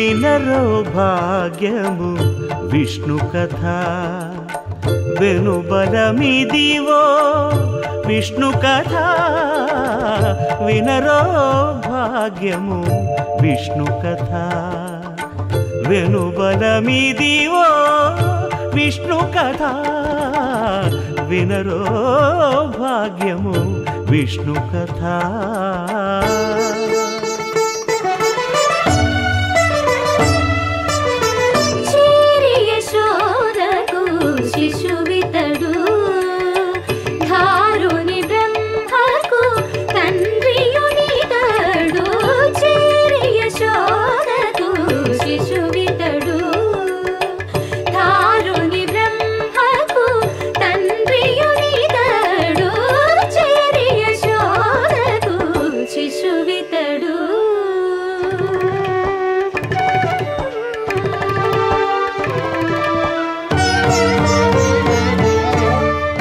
వినరో భాగ్యము విష్ణు కథ వెనుబలమిదివో విష్ణు కథ వినరో భాగ్యము విష్ణు కథ వెనుబలమిదివో విష్ణు కథ వినరో భాగ్యము విష్ణు కథ శిశువితడు ధారుని బ్రహ్మకు తండ్రియునితడు చేరి యశోదకు శిశువితడు ధారుని బ్రహ్మకు తండ్రియునితడు చేరి యశోదకు శిశువితడు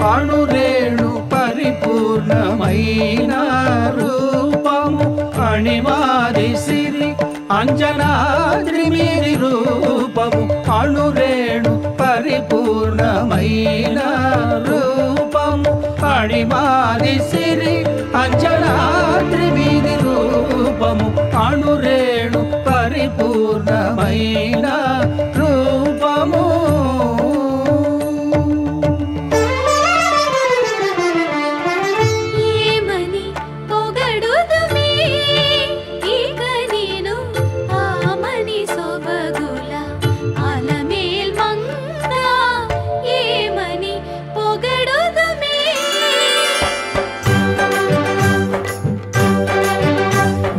అణురేణు పరిపూర్ణమైన రూపము అణిమాది సిరి అంజనాద్రిమిరి రూపము అణురేణు పరిపూర్ణమైన రూపము అణిమాది సిరి అంజనాద్రిమిరి రూపము అణురేణు పరిపూర్ణమైన రూపము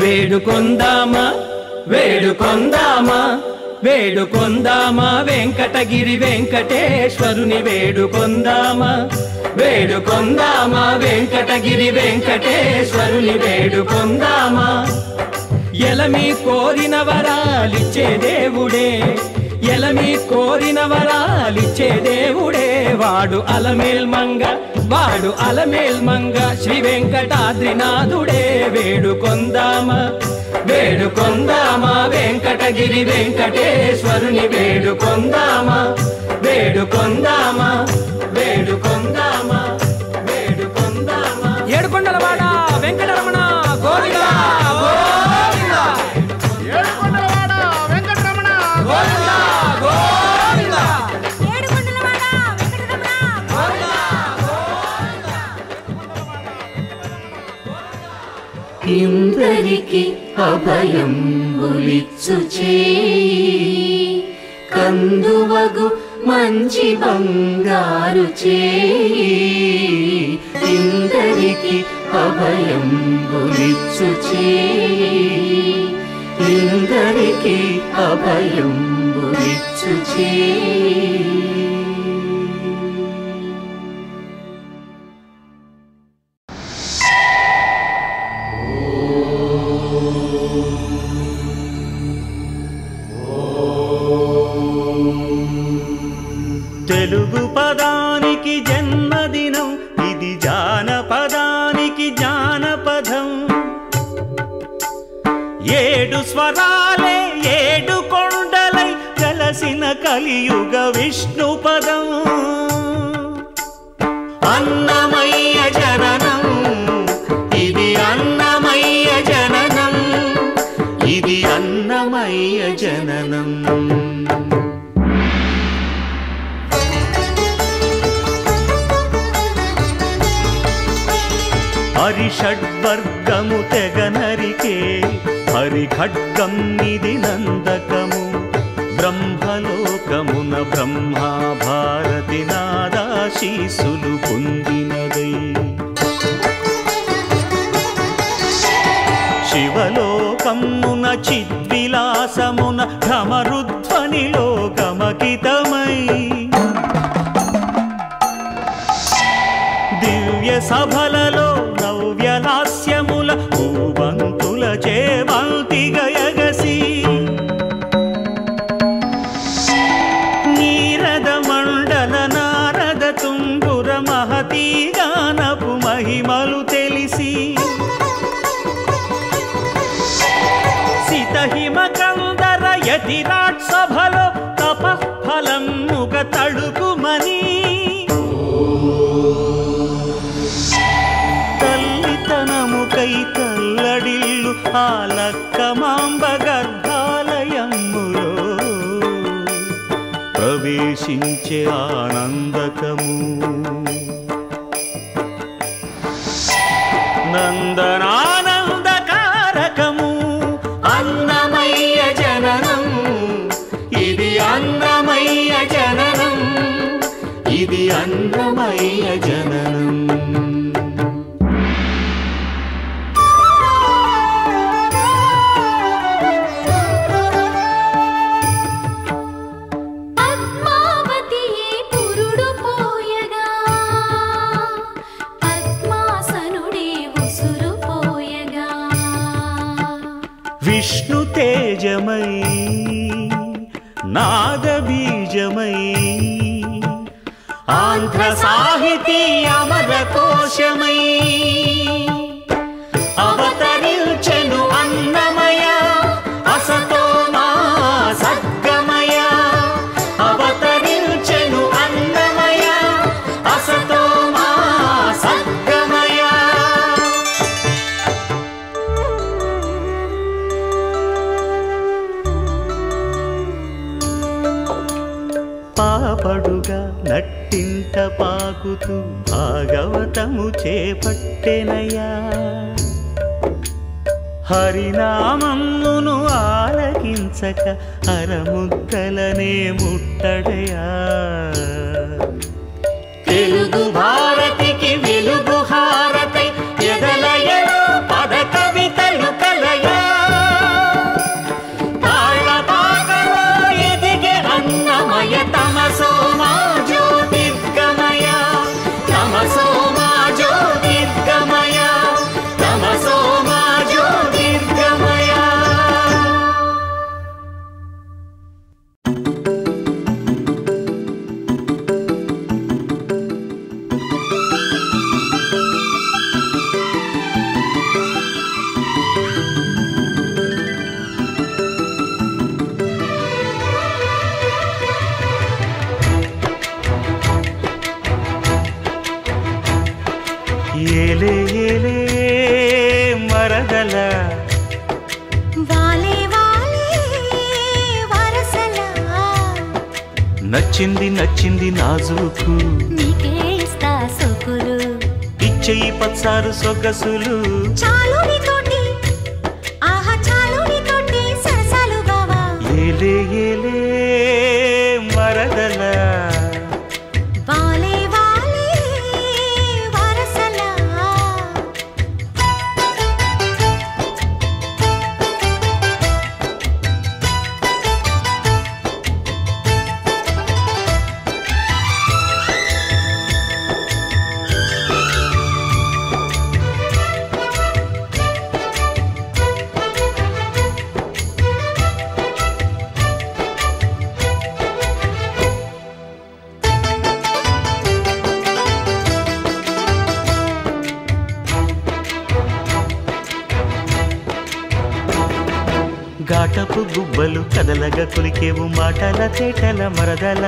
వేడుకొందామా వేడుకొందామా వేడుకొందామా వెంకటగిరి వెంకటేశ్వరుని వేడుకొందామా వేడుకొందామా వెంకటగిరి వెంకటేశ్వరుని వేడుకొందామా ఎలమి కోరిన వరాలిచ్చే దేవుడే ఎలమి కోరిన వరాలిచ్చే దేవుడే వాడు అలమేల్మంగ శ్రీ వెంకటాద్రినాథుడే వేడుకొందామా వేడుకొందామా వెంకటగిరి వెంకటేశ్వరుని వేడుకొందామా వేడుకొందామా వేడుకొందామా వేడుకొందామా ఏడుకొండలవాడ వెంకటరమణ గోవిందా గోవిందా ఏడుకొండలవాడ వెంకటరమణ గోవిందా గోవిందా ఏడుకొండలవాడ వెంకటరమణ గోవిందా గోవిందా ఇందరికి అభయంబులిచ్చు చేయి కందువగు మంచి బంగారు చేయి ఇందరికి అభయంబులిచ్చు చేయి ఇందరికి అభయంబులిచ్చు చేయి తెలుగు పదానికి జన్మదినం ఇది జానపదానికి జానపదం ఏడు స్వరాలే ఏడు కొండలై కలసిన కలియుగ విష్ణు పదం అన్నమయ్య జననం ఇది అన్నమయ్య జననం ఇది అన్నమయ్య జననం హరిషడ్వర్గము తెగనరికే హరిఖడ్గం ఇది నందకము బ్రహ్మలోకమున బ్రహ్మా భారతి నాదాశీసులు పొందినదై శివలోకమున చిద్విలాసమున భ్రమరుధ్వనిలో గమకితమై దివ్య సభలలో నవ్యలాస్యముల భూవంతుల చేమంతి గయగసి నీరద మండల నారద తుంగుర మహతీ గానపు మహిమలు తెలిసి సితహిమ కందర యతిరాట్ సభలో తపఫలముగ తడుకుమని తల్లితనముకై తల్లడిల్లు ఆ లక్కమాంబ గర్భాలయములో ప్రవేశించే ఆనందకము నందనానందకారకము అన్నమయ్య జననం ఇది అన్నమయ్య జననం ఇది అన్నమయ్య జననం విష్ణు తేజమై నాదబీజమై ఆంధ్ర సాహితీ అమర కోశమై అవతరించెను అన్నమయ అసతో మా సద్గమయ అవతరించెను అన్నమయ అసతో మా సద్గమయ పాపడుగా నట్టింట పాకుతూ భాగవతము చేపట్టెనయా హరినామమును ఆలకించక అరముద్దలనే ముట్టడయా తెలుగు భారతికి వెలుగు హారతై ఎదలయలో పద కవితలు కలయా తాళపాకలో ఎదిగే అన్నమయ తమసో మా జ్యోతిర్గమయ తమసో మా జ్యోతిర్గమయ తమసో మా జ్యోతిర్గమయ ఏలే ఏలే మరదల వాలే వాలే వరసలా నచ్చింది నచ్చింది నాజూకు నీకే ఇస్తా సోకులు ఇచ్చేయి పచ్చారు సొగసులు చాలు నీతోటి ఆహా చాలు నీతోటి సరసాలు బావా ఏలే ఏలే మరదల వాలే వాలే వరసలా ఘాటపు గుబ్బలు కదలగా కులికేవు మాటల తేటల మరదల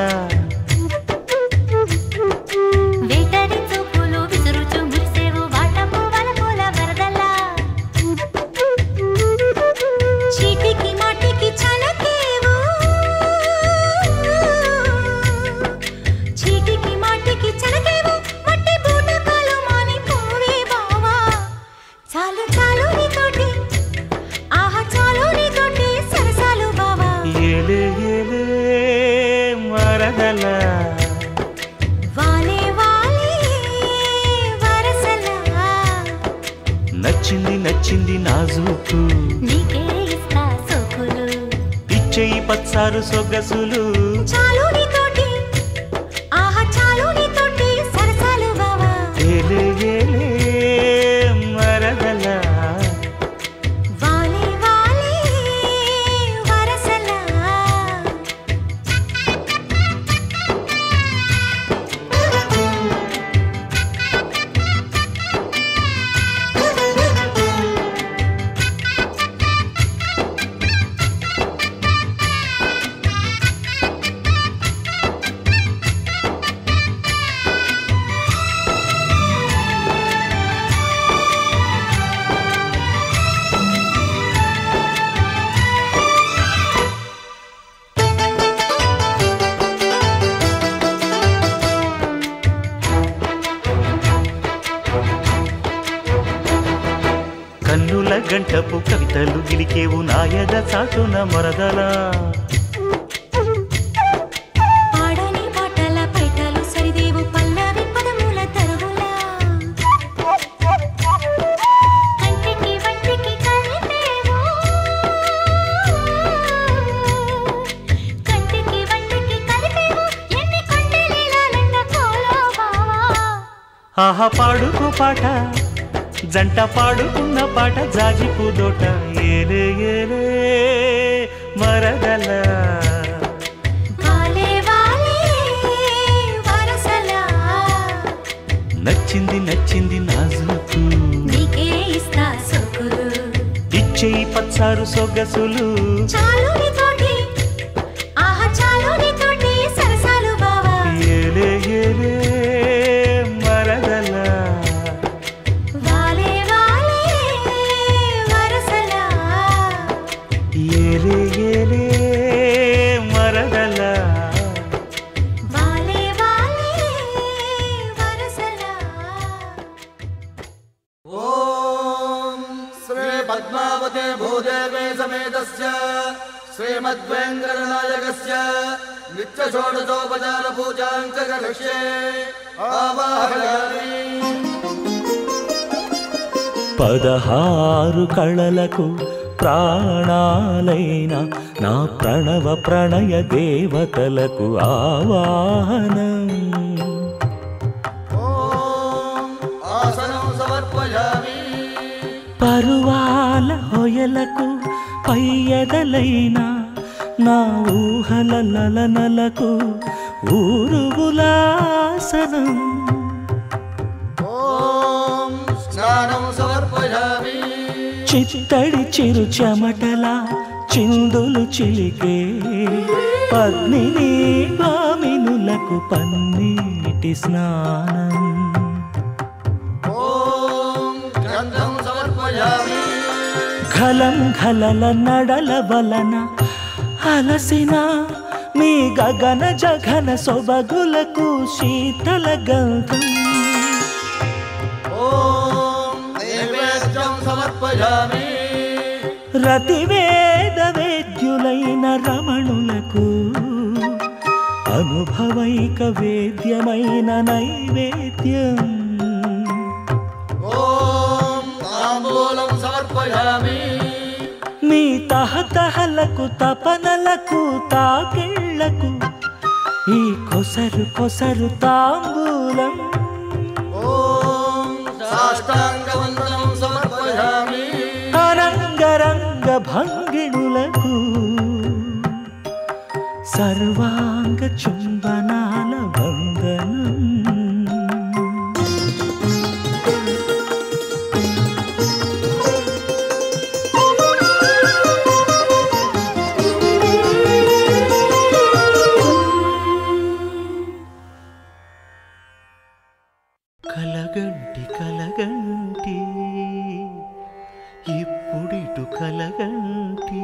వేటరి చూపులు విసురుచు మురిసేవు వాటపు వలపుల వరదలా చీటికి మాటికి చలకేవు చీటికి మాటికి చలకేవు మట్టి బూటకాలు మాని పోవే బావా చాలు చాలు నీతోటి ఆహా చాలు నీతోటి సరసాలు బావా ఏలే ఏలే మరదల వాలే వాలే వరసలా నచ్చింది నచ్చింది నాజూకు నీకే ఇస్తా సోకులు ఇచ్చేయి పచ్చారు సొగసులు చాలు నీతోటి ఆహా చాలు నీతోటి సరసాలు బావా ఏలే ఏలే మరదల వాలే వాలే వరసలా కన్నుల గంటపు కవితలు గిలికేవు నాయద చాటున మరదలా పాడని పాటల పైటలు సరిదేవు పల్లవి పదముల తరువులా కంటికి వంటికి కలిపేవు కంటికి వంటికి కలిపేవు ఎన్ని కొండలీలాలంట కోలో బావా ఆహా పాడుకు పాట జంట పాడుకున్న పాట జాజిపు దోట ఏలే ఏలే మరదలా వాలే వాలే వరసలా నచ్చింది నచ్చింది నాజుకు నీకే ఇస్తా సొక్కులు ఇచ్చేయి పచ్చారు సొగసులు చాలు నీతోటి ఆహా చాలు నీతోటి సరసాలు బావా ఏలే ఏలే మరదలా వాలే వాలే వరసలా ఏలే ఏలే మరదలా వాలే వాలే వరసలా ఓం శ్రీ పద్మావతే భూదేవే సమేతస్య శ్రీమద్వేంకటనాయకస్య నిత్య షోడశోపచార పూజాం చ కరిష్యే ఆవాహయామి 16 కళలకు ప్రాణాలైన నా ప్రణవ ప్రణయ దేవతలకు ఆవాహనం ఓం ఆసనం సమర్పయామి పరువాల హొయలకు పయ్యదలైన నా ఊహల లలనలకు ఊరువులాసనం ఓం స్నానం సమర్పయామి చిత్తడి చిరు చెమటల చిందులు చిలికే పద్మిని భామినులకు పన్నీటి స్నానం ఓం గంధం సమర్పయామి ఖలం ఖలల నడల వలన అలసిన మీ గగన జగన సొబగులకు శీతల గంధం ఓం నైవేద్యం సమర్పయామి రతివేద వేద్యులైన రమణులకు అనుభవైక వేద్యమైన నైవేద్యం ఓం తాంబూలం సమర్పయామి మీ తహతహలకు తపనలకు తాకిళ్లకు ఈ కొసరు కొసరు తాంబూలం ఓం సాష్టాంగవందనం సమర్పయామి అరంగరంగ భంగిణులకు సర్వాంగ చుంబనాల వందనం కలగంటి కలగంటి ఇప్పుడిటు కలగంటి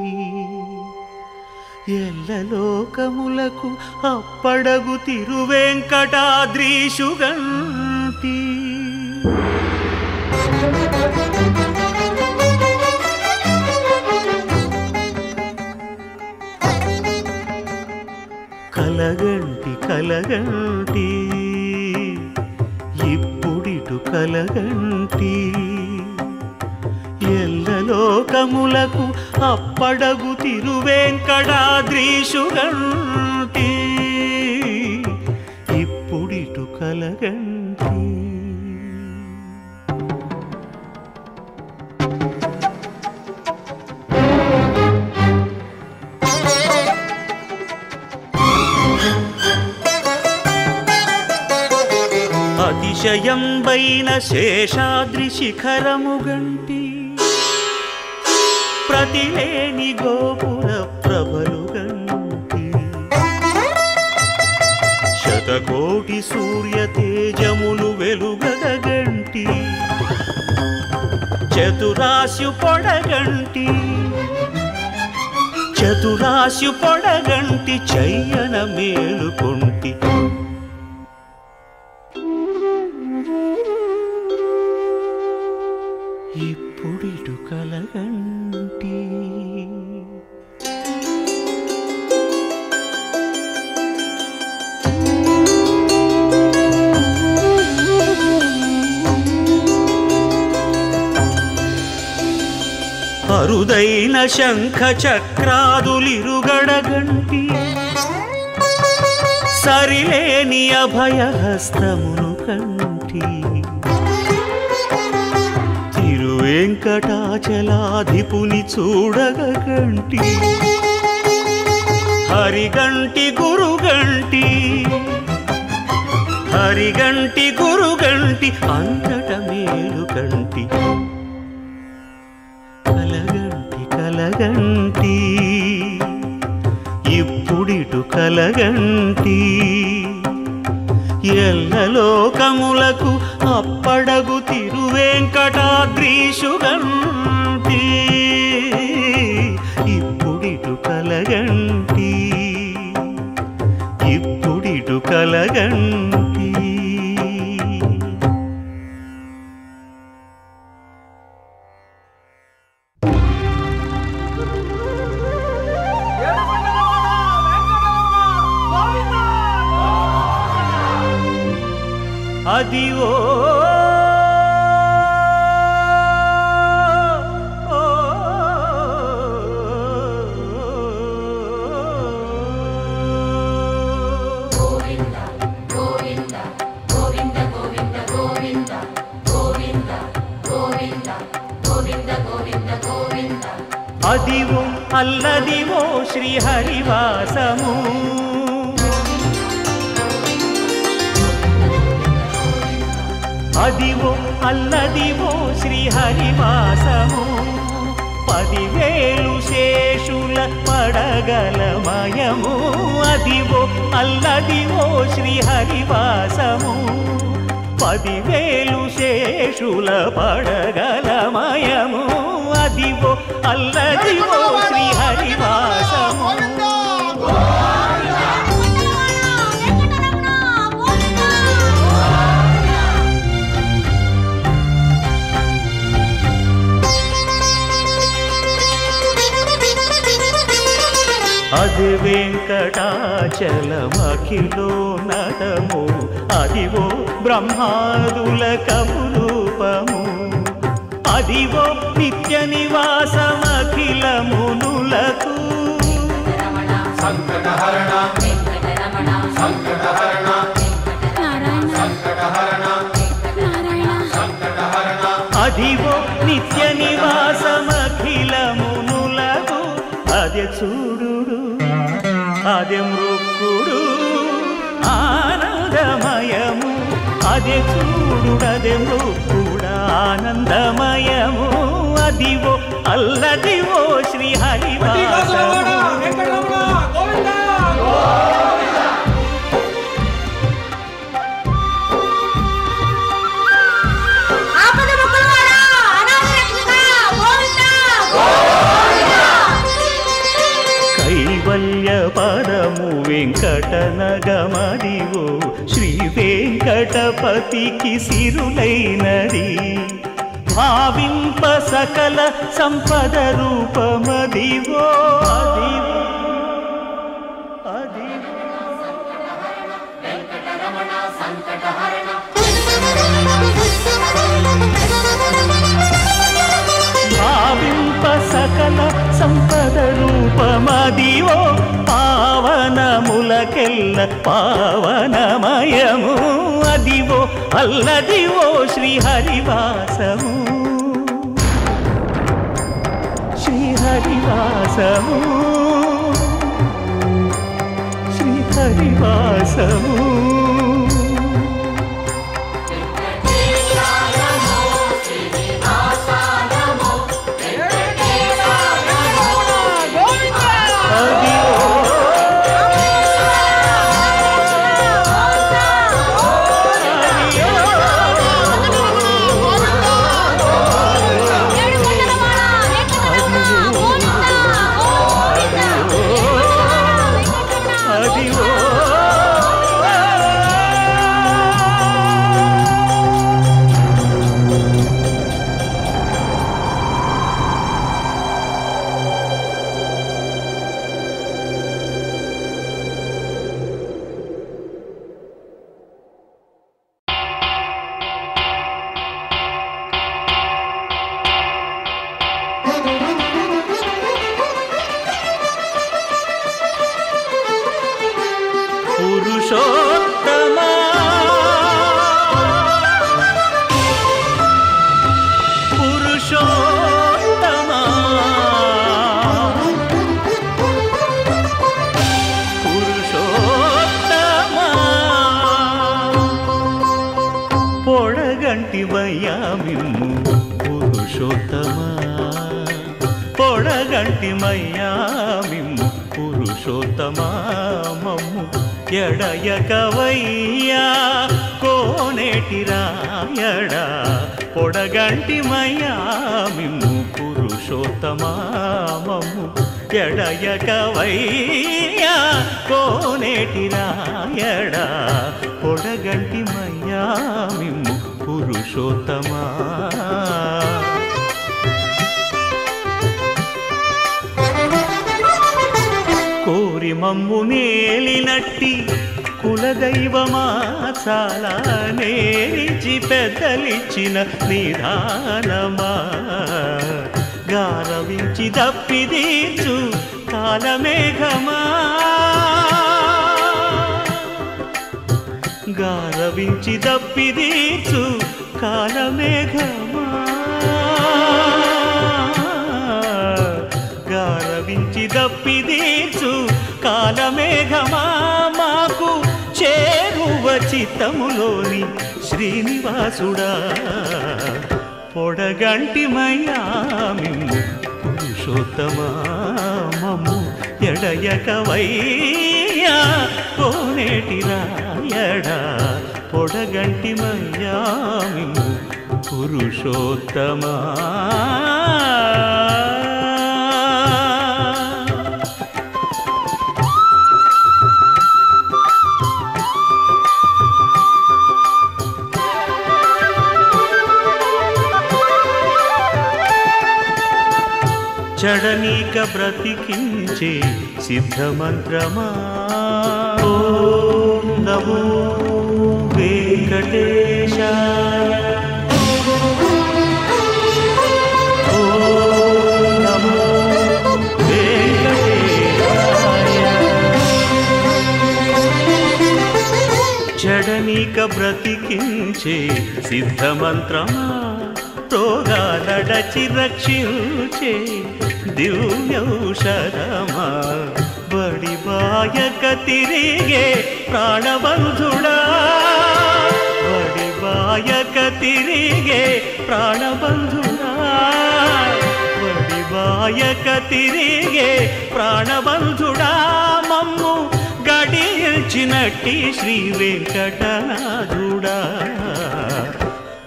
ఎల్లలోకములకు అప్పడగు తిరువెంకటాద్రీషుగంటి కలగంటి కలగంటి ఇప్పుడిటు కలగంటి ఎల్లలోకములకు అప్పడగు తిరువెంకటాద్రీషుగంటి ఇప్పుడిటు కలగంటి అతిశయంబైన శేషాద్రి శిఖరముగంటి ప్రతిలేని గోపుర ప్రభలుగంటి శతకోటి సూర్య తేజములు వెలుగగంటి చతురాశు పొడగంటి చతురాశు పొడగంటి చయ్యన మేలుకొంటి ఇప్పుడిటు కలగంటి అరుదైన శంఖ చక్రాదులిరుగడగంటి సరిలేని అభయహస్తమును కంటి తిరువెంకటాచలాధిపుని చూడగంటి హరిగంటి గురుగంటి హరిగంటి గురుగంటి అంతట మేలు కంటి కలగంటి ఇప్పుడిటు కలగంటి ఎల్లలోకములకు అప్పడగు తిరువెంకటాద్రీషుగంటి ఇప్పుడిటు కలగంటి ఇప్పుడిటు కలగంటి అదివో అదివో అల్లదివో శ్రీహరివాసము అదివో అల్లదివో శ్రీహరివాసము 10,000 శేషుల పడగలమయము అదివో అల్లదివో శ్రీహరివాసము 10,000 శేషుల పడగలమయము అదివో అల్లదివో శ్రీహరివాసము అది వెంకటాచలమఖిలో నటము అదివో బ్రహ్మాదుల కపురూపము అదివో నిత్య నివాసమఖిల మునులకు సంకటహరణ సంకటహరణ సంకటహరణ సంకటహరణ అదివో నిత్య నివాసమఖిల మునులకు అదే చూడు అదే మృక్కుడు ఆనందమయము అదే చూడుడదే మృక్కుడు ఆనందమయము అదివో అల్లదివో శ్రీహరివాసము కైవల్య పదము వెంకటనగమదివో శ్రీ వెంకటపతికి సిరులైనది భావింప సకల సంపద రూపమదివో అదివో భావింప సకల సంపద రూపమదివో పావనములకెల్ల పావనమయము అదివో అల్లదివో శ్రీహరివాసము శ్రీహరివాసము శ్రీహరివాసము అదివో పురుషోత్తమా పొడగంటి మయ్యా మిమ్ము పురుషోత్తమా మమ్ము ఎడయకవయ్యా కోనేటి రాయడా పొడగంటి మయ్యా మిమ్ము పురుషోత్తమా మమ్ము ఎడయకవయ్యా కోనేటి రాయడా పొడగంటి మయ్యా మిమ్ము పురుషోత్తమా కోరి మమ్ము నేలినట్టి కులదైవమా చాలా నేరిచి పెద్దలిచ్చిన నిధానమా గారవించి దప్పిదీచు కాలమేఘమా గారవించి దప్పిదీచు కాలమేఘమా గారవించి దప్పిదీచు కాలమేఘమా మాకు చేరువ చిత్తములోని శ్రీనివాసుడా పొడగంటి మయ్యా మిమ్ము పురుషోత్తమా మమ్ము ఎడయకవయ్యా కోనేటి రాయడా పొడగంటి మయ్యా మిమ్ము పురుషోత్తమా చడనీక బ్రతికించే సిద్ధమంత్రమా ఓం నమో వెంకటేశాయ ఓం నమో వెంకటేశాయ చడనీక బ్రతికించే సిద్ధమంత్రమా రోగాలడచి రక్షించే దివ్యౌషధమా బడిబాయక తిరిగే ప్రాణబంధుడా బడిబాయక తిరిగే ప్రాణబంధుడా బడిబాయక తిరిగే ప్రాణబంధుడా మమ్ము గడిచినట్టి శ్రీ వెంకటనాథుడా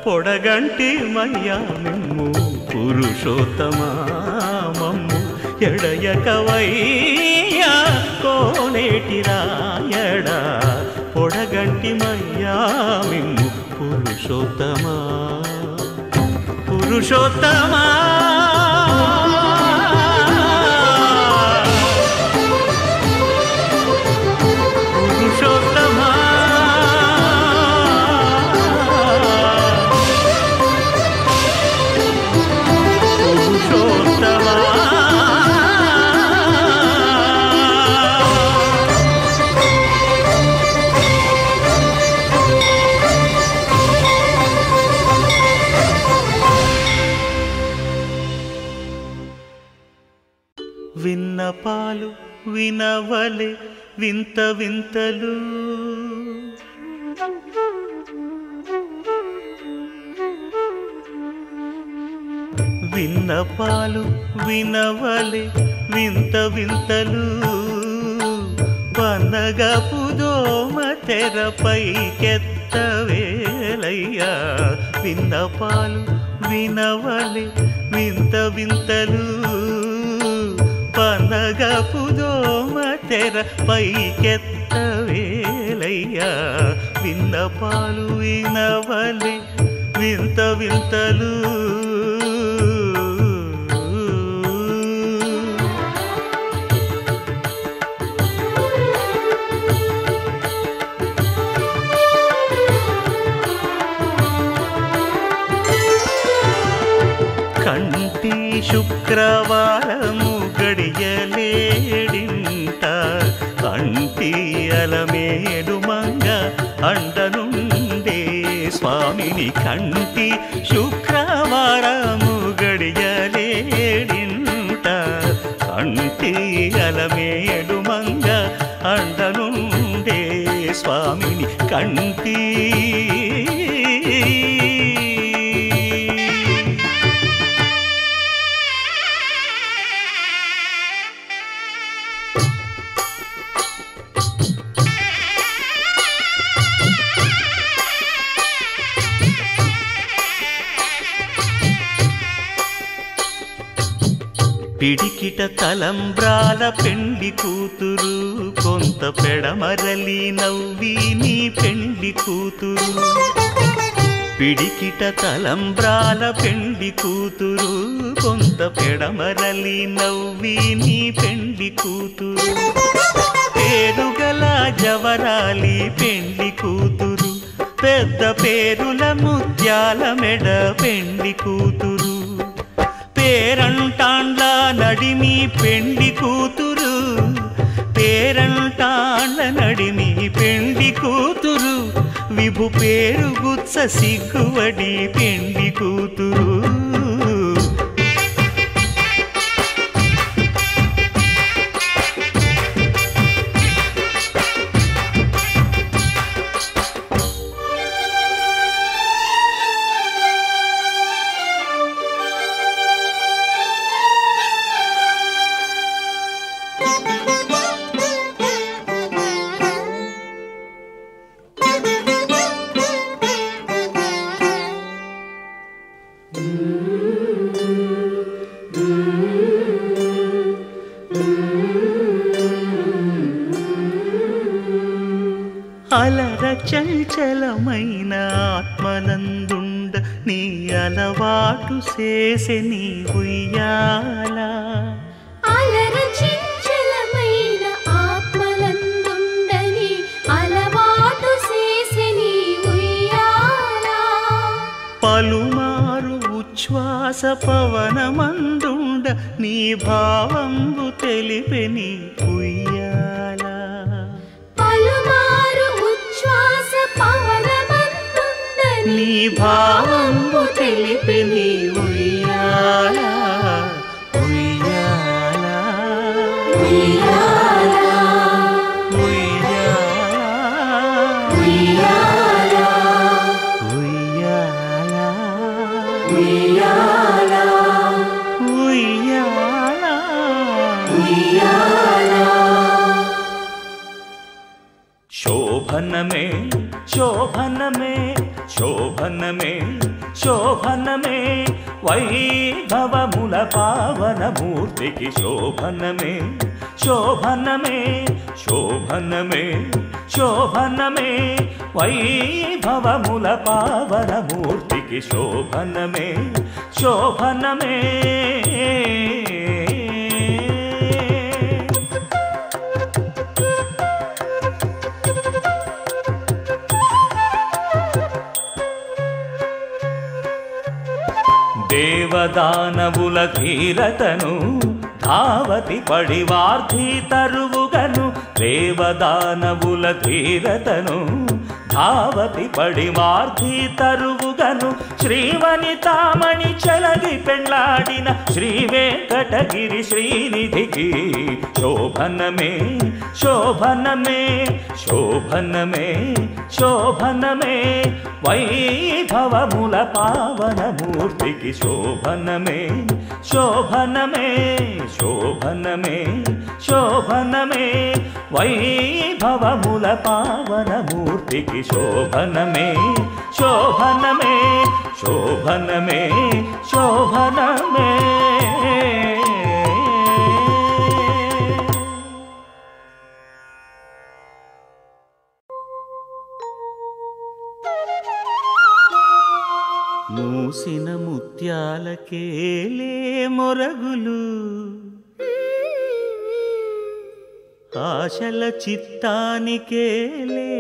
పొడగంటి మయ్యా మిమ్ము పురుషోత్తమా మమ్ము ఎడయకవయ్యా కోనేటి రాయడా పొడగంటి మయ్యా మిమ్ము పురుషోత్తమా పురుషోత్తమా పురుషోత్తమా విన్నపాలు వినవలే వింత వింతలు విన్నపాలు వినవలే వింత వింతలు పనగపు దోమ తెరపైకెత్తవేలయ్యా విన్నపాలు వినవలే వింత వింతలు పనగపు దోమ తెరపైకెత్తవేలయ్యా విన్నపాలు వినవలే వింత వింతలు కంటి శుక్రవారము గడియలేడింట అంటి అలమేలు మంగ అండనుండే స్వామిని కంటి శుక్రవారము గడియలేడింట అంటి అలమేలు మంగ అండనుండే స్వామిని కంటి పిడికిట తలంబ్రాల పెండి కూతురు కొంత పెడమరలి నవ్వి నీ పెండి కూతురు పిడికిట తలంబ్రాల పెండి కూతురు కొంత పెడమరలి నవ్వి నీ పెండి కూతురు పేరుగల జవరాలి పెండి కూతురు పెద్ద పేరుల ముత్యాల మెడ పెండి కూతురు పేరంటాండ్ల నడిమి పెండి కూతురు పేరంటాండ్ల నడిమి పెండి కూతురు విభు పేరు గుత్స సిగ్గువడి పెండి కూతురు అలర చంచలమైన ఆత్మనందుండ నీ అలవాటు చేసే నీ ఉయ్యాల అలర చంచలమైన ఆత్మనందుండ నీ అలవాటు చేసే నీ ఉయ్యాల పలుమారు ఉచ్ఛ్వాస పవనమందుండ నీ భావంబు తెలిపే నీ ఉయ్యాల నీ భావంబు తెలిపే నీ ఉయ్యాల ఉయ్యాల ఉయ్యాల ఉయ్యాల ఉయ్యాల ఉయ్యాల ఉయ్యాల ఉయ్యాల శోభనమే శోభనమే శోభనమే శోభనమే వైభవముల పావనమూర్తికి శోభనమే శోభనమే శోభనమే శోభనమే వైభవముల పావనమూర్తికి శోభనమే శోభనమే దేవదానవుల ధీరతను ధావతి పడివార్ధి తరువుగను దేవదానవుల ధీరతను ధావతి పడివార్ధి తరువుగను శ్రీవనితామణి చలగి పెళ్ళాడిన శ్రీ వెంకటగిరి శ్రీనిధికి శోభనమే శోభనమే శోభనమే శోభనమే వైభవముల పావనమూర్తికి శోభనమే శోభనమే శోభనమే శోభనమే వైభవముల పావనమూర్తికి శోభనమే శోభనమే శోభనమే శోభనమే మూసిన ముత్యాలకేలే మొరగులు ఆశల చిత్తానికేలే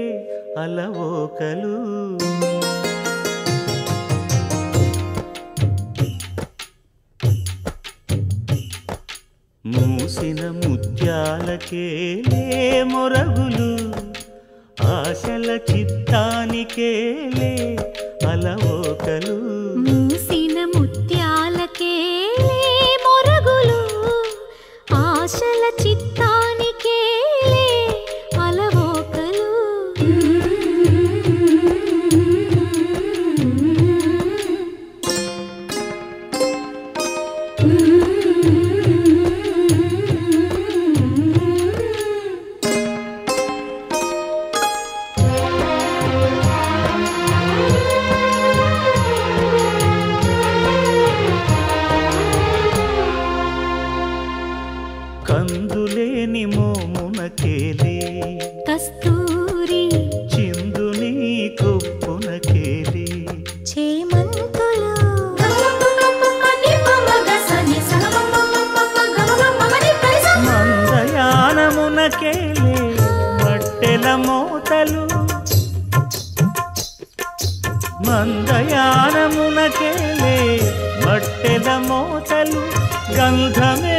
అలవోకలు మూసిన ముత్యాలకేలే మొరగులు ఆశల చిత్తానికేలే అలవోకలు మూసిన ముత్యాలకేలే మొరగులు ఆశల చిత్తానికేలే అలవోకలు మందయానమునకేలే మట్టెల మోతలు మందయానమునకేలే మట్టెల మోతలు గంధమే